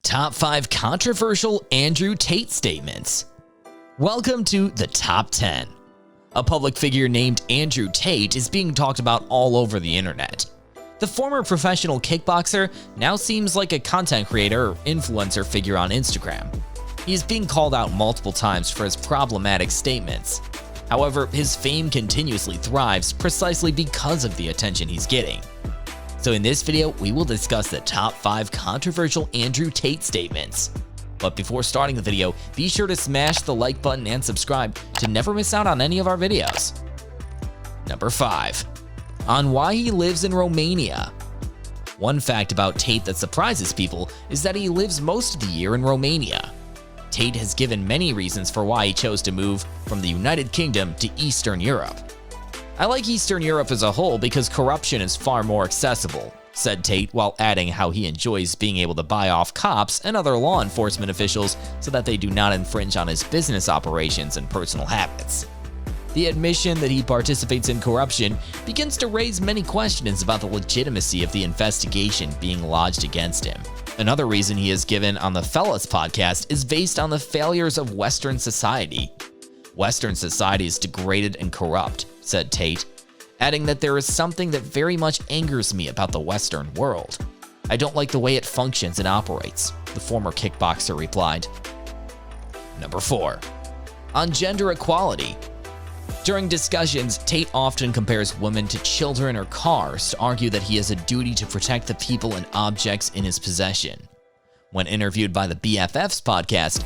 Top 5 Controversial Andrew Tate Statements. Welcome to the Top 10. A public figure named Andrew Tate is being talked about all over the internet. The former professional kickboxer now seems like a content creator or influencer figure on Instagram. He is being called out multiple times for his problematic statements. However, his fame continuously thrives precisely because of the attention he's getting. So in this video, we will discuss the top 5 controversial Andrew Tate statements. But before starting the video, be sure to smash the like button and subscribe to never miss out on any of our videos. Number 5. On why he lives in Romania. One fact about Tate that surprises people is that he lives most of the year in Romania. Tate has given many reasons for why he chose to move from the United Kingdom to Eastern Europe. "I like Eastern Europe as a whole because corruption is far more accessible," said Tate, while adding how he enjoys being able to buy off cops and other law enforcement officials so that they do not infringe on his business operations and personal habits. The admission that he participates in corruption begins to raise many questions about the legitimacy of the investigation being lodged against him. Another reason he has given on the Fellas podcast is based on the failures of Western society. "Western society is degraded and corrupt," said Tate, adding that there is something that very much angers me about the Western world. "I don't like the way it functions and operates," the former kickboxer replied. Number 4. On gender equality. During discussions, Tate often compares women to children or cars to argue that he has a duty to protect the people and objects in his possession. When interviewed by the BFFs podcast,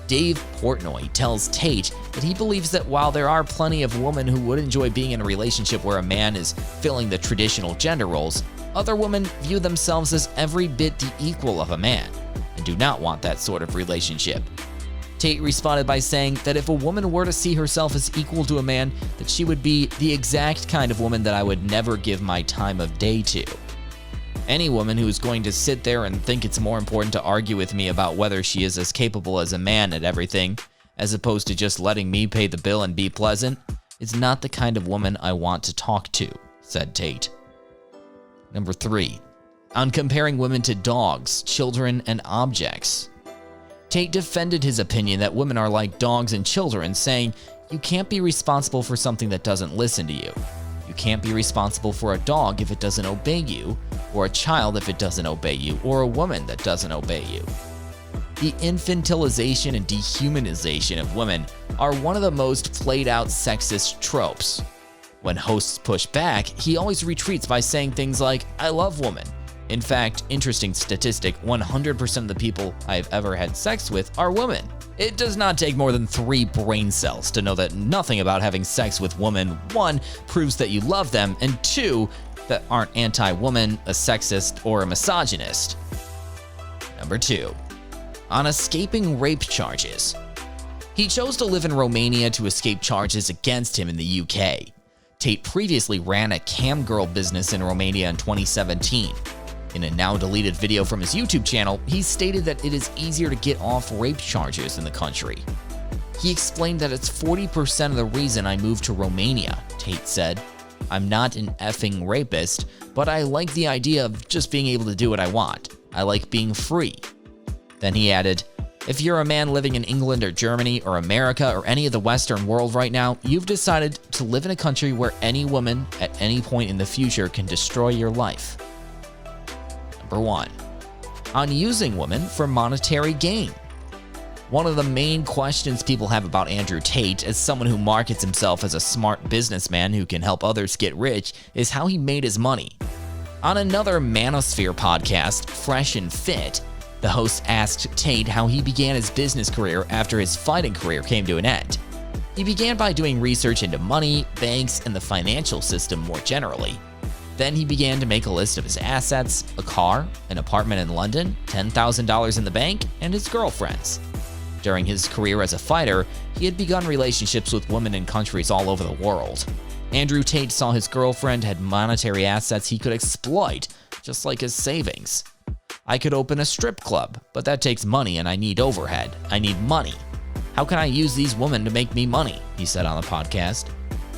Dave Portnoy tells Tate that he believes that while there are plenty of women who would enjoy being in a relationship where a man is filling the traditional gender roles, other women view themselves as every bit the equal of a man and do not want that sort of relationship. Tate responded by saying that if a woman were to see herself as equal to a man, that she would be the exact kind of woman that I would never give my time of day to. "Any woman who is going to sit there and think it's more important to argue with me about whether she is as capable as a man at everything, as opposed to just letting me pay the bill and be pleasant, is not the kind of woman I want to talk to," said Tate. Number 3. On comparing women to dogs, children, and objects. Tate defended his opinion that women are like dogs and children, saying, "You can't be responsible for something that doesn't listen to you. You can't be responsible for a dog if it doesn't obey you, or a child if it doesn't obey you, or a woman that doesn't obey you." The infantilization and dehumanization of women are one of the most played out sexist tropes. When hosts push back, he always retreats by saying things like, "I love women. In fact, interesting statistic, 100% of the people I've ever had sex with are women." It does not take more than 3 brain cells to know that nothing about having sex with women, 1, proves that you love them, and 2, that aren't anti-woman, a sexist, or a misogynist. Number 2. On escaping rape charges. He chose to live in Romania to escape charges against him in the UK. Tate previously ran a cam girl business in Romania in 2017. In a now-deleted video from his YouTube channel, he stated that it is easier to get off rape charges in the country. He explained that it's 40% of the reason I moved to Romania, Tate said. "I'm not an effing rapist, but I like the idea of just being able to do what I want. I like being free." Then he added, "If you're a man living in England or Germany or America or any of the Western world right now, you've decided to live in a country where any woman at any point in the future can destroy your life." Number 1. On using women for monetary gain. One of the main questions people have about Andrew Tate, as someone who markets himself as a smart businessman who can help others get rich, is how he made his money. On another Manosphere podcast, Fresh and Fit, the host asked Tate how he began his business career after his fighting career came to an end. He began by doing research into money, banks, and the financial system more generally. Then he began to make a list of his assets, a car, an apartment in London, $10,000 in the bank, and his girlfriends. During his career as a fighter, he had begun relationships with women in countries all over the world. Andrew Tate saw his girlfriend had monetary assets he could exploit, just like his savings. "I could open a strip club, but that takes money and I need overhead. I need money. How can I use these women to make me money?" he said on the podcast.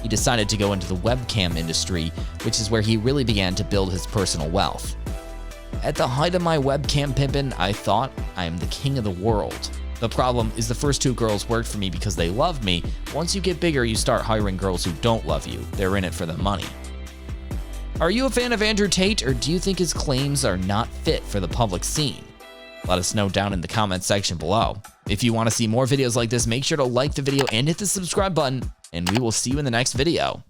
He decided to go into the webcam industry, which is where he really began to build his personal wealth. At the height of my webcam pimpin', I thought I am the king of the world. The problem is the first 2 girls worked for me because they love me. Once you get bigger, you start hiring girls who don't love you. They're in it for the money. Are you a fan of Andrew Tate, or do you think his claims are not fit for the public scene? Let us know down in the comments section below. If you want to see more videos like this, make sure to like the video and hit the subscribe button, and we will see you in the next video.